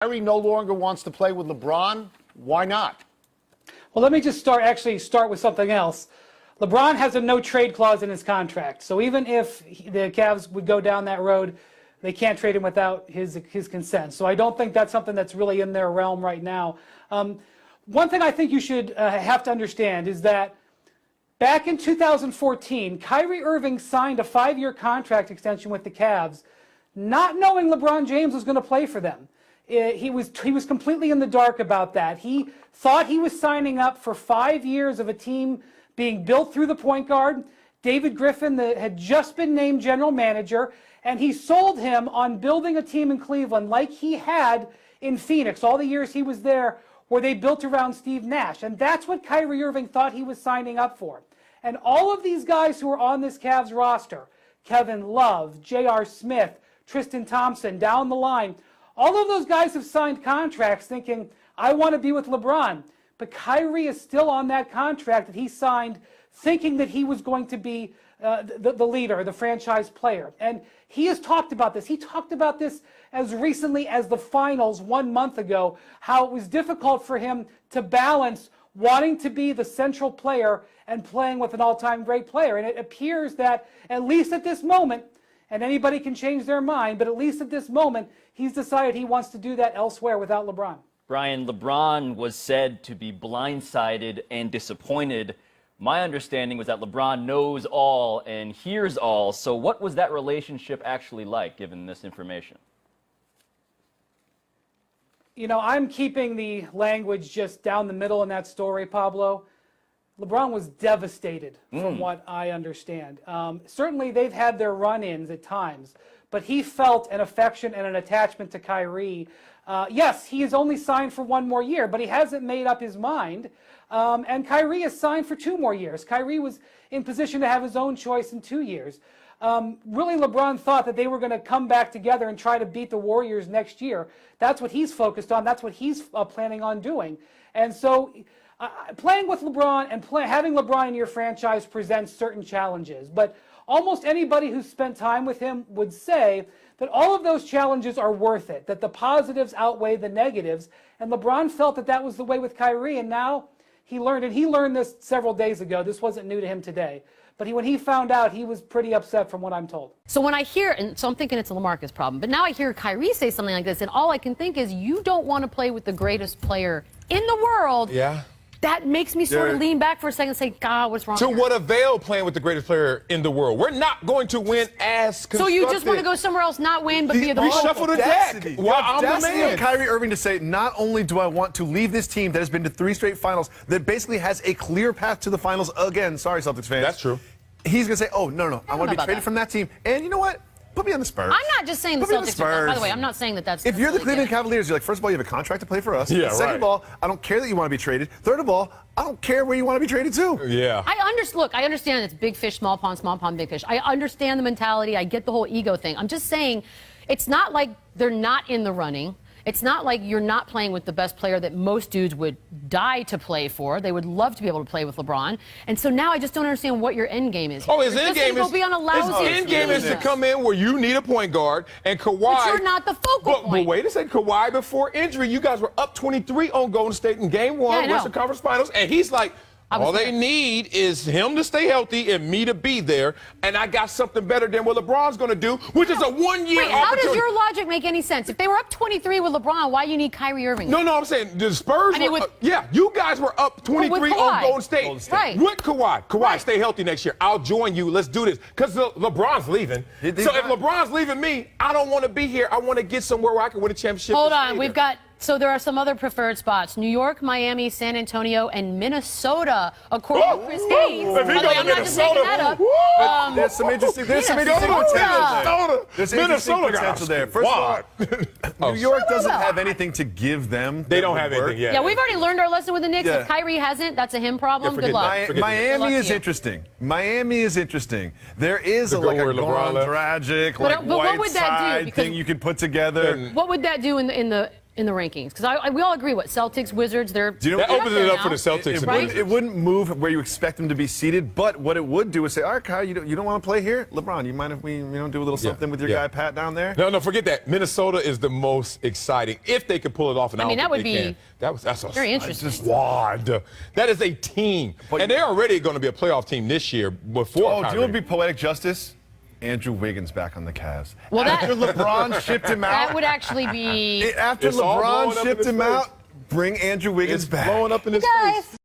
Kyrie no longer wants to play with LeBron. Why not? Well, let me just start with something else. LeBron has a no-trade clause in his contract. So even if the Cavs would go down that road, they can't trade him without his consent. So I don't think that's something that's really in their realm right now. One thing I think you should have to understand is that back in 2014, Kyrie Irving signed a 5-year contract extension with the Cavs, not knowing LeBron James was going to play for them. He was completely in the dark about that. He thought he was signing up for 5 years of a team being built through the point guard. David Griffin had just been named general manager, and he sold him on building a team in Cleveland like he had in Phoenix all the years he was there, where they built around Steve Nash. And that's what Kyrie Irving thought he was signing up for. And all of these guys who are on this Cavs roster, Kevin Love, J.R. Smith, Tristan Thompson, down the line, all of those guys have signed contracts thinking, I want to be with LeBron. But Kyrie is still on that contract that he signed thinking that he was going to be the leader, the franchise player. And he has talked about this. He talked about this as recently as the finals 1 month ago, how it was difficult for him to balance wanting to be the central player and playing with an all-time great player. And it appears that, at least at this moment, and anybody can change their mind, but at least at this moment, he's decided he wants to do that elsewhere without LeBron. Brian, LeBron was said to be blindsided and disappointed. My understanding was that LeBron knows all and hears all. So what was that relationship actually like, given this information? You know, I'm keeping the language just down the middle in that story, Pablo. LeBron was devastated, from what I understand. Certainly, they've had their run-ins at times, but he felt an affection and an attachment to Kyrie. Yes, he is only signed for 1 more year, but he hasn't made up his mind. And Kyrie is signed for 2 more years. Kyrie was in position to have his own choice in 2 years. Really, LeBron thought that they were going to come back together and try to beat the Warriors next year. That's what he's focused on. That's what he's planning on doing. And so playing with LeBron and having LeBron in your franchise presents certain challenges. But almost anybody who's spent time with him would say that all of those challenges are worth it, that the positives outweigh the negatives. And LeBron felt that that was the way with Kyrie, and now he learned this several days ago. This wasn't new to him today. But when he found out, he was pretty upset from what I'm told. So when I hear, and so I'm thinking it's a LaMarcus problem, but now I hear Kyrie say something like this, and all I can think is, you don't want to play with the greatest player in the world. Yeah. That makes me sort of lean back for a second and say, God, what's wrong To here? what avail playing with the greatest player in the world? We're not going to win as constructed. So you just want to go somewhere else, not win, but be the reshuffle the deck. Well, I'm the man. Of Kyrie Irving to say, not only do I want to leave this team that has been to 3 straight finals, that basically has a clear path to the finals again. Sorry, Celtics fans. That's true. He's going to say, oh, no, I want to be traded from that team. And you know what? Put me on the Spurs. I'm not just saying the Celtics are, by the way, I'm not saying that that's... If you're the Cleveland Cavaliers, you're like, first of all, you have a contract to play for us. Yeah, Second of all, I don't care that you want to be traded. Third of all, I don't care where you want to be traded to. Yeah. Look, I understand it's big fish, small pond, big fish. I understand the mentality. I get the whole ego thing. I'm just saying it's not like they're not in the running. It's not like you're not playing with the best player that most dudes would die to play for. They would love to be able to play with LeBron. And so now I just don't understand what your end game is. Oh, his end game is be on a lousy to come in where you need a point guard, and Kawhi. But you're not the focal point. But wait a second, Kawhi, before injury, you guys were up 23 on Golden State in Game 1, Western Conference Finals, and he's like, all they need is him to stay healthy and me to be there, and I got something better than what LeBron's going to do, which is a 1-year opportunity. How does your logic make any sense? If they were up 23 with LeBron, why do you need Kyrie Irving? No, I'm saying the Spurs you guys were up 23 on Golden State. Right. With Kawhi, stay healthy next year. I'll join you. Let's do this. Because LeBron's leaving. So if LeBron's leaving me, I don't want to be here. I want to get somewhere where I can win a championship. Hold on. We've got... So there are some other preferred spots: New York, Miami, San Antonio, and Minnesota, according to Chris Hayes. If he goes to I'm not just making that up. There's some interesting potential there. There's interesting potential there. First of all, New York doesn't have anything to give them. They don't have anything yet. Yeah, we've already learned our lesson with the Knicks. If Kyrie hasn't, that's a him problem. Good luck. Miami is interesting. Miami is interesting. There is a Goran Dragic, white side thing you can put together. What would that do in in the rankings? Because we all agree what Celtics, Wizards, they're. Do you know That opens it up for the Celtics. It wouldn't move where you expect them to be seated, but what it would do is say, all right, Kyle, you don't want to play here? LeBron, you mind if we do a little something with your guy Pat down there? No, forget that. Minnesota is the most exciting if they could pull it off. And I mean, that would be that's a very interesting. Squad. That is a team, and they're already going to be a playoff team this year. Before, do you know what would be poetic justice? Andrew Wiggins back on the Cavs. Well, after LeBron shipped him out. That would actually be. After LeBron shipped him out, bring Andrew Wiggins back. Blowing up in his face.